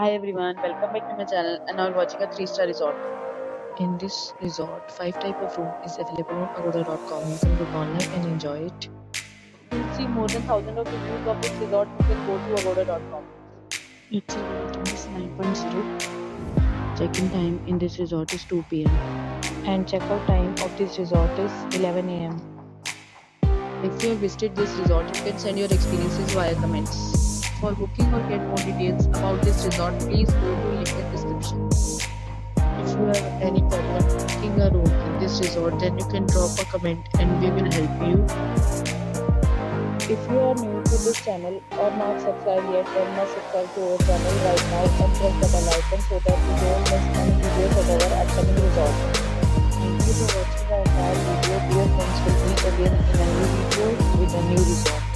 Hi everyone, welcome back to my channel and now we're watching a 3-star resort. In this resort, 5 type of room is available on agoda.com. You can book online and enjoy it. To see more than thousands of reviews of this resort, you can go to agoda.com. Its rating is 9.0. Check-in time in this resort is 2 p.m. and check-out time of this resort is 11 a.m. If you have visited this resort, you can send your experiences via comments. For booking or get more details about this resort, please go to link in description. If you have any problem booking a room in this resort, then you can drop a comment and we will help you. If you are new to this channel or not subscribed yet, then must subscribe to our channel right now and press the bell icon so that you don't miss any videos of our upcoming resort. Thank you for watching the entire video. Dear friends, will meet again in a new video with a new resort.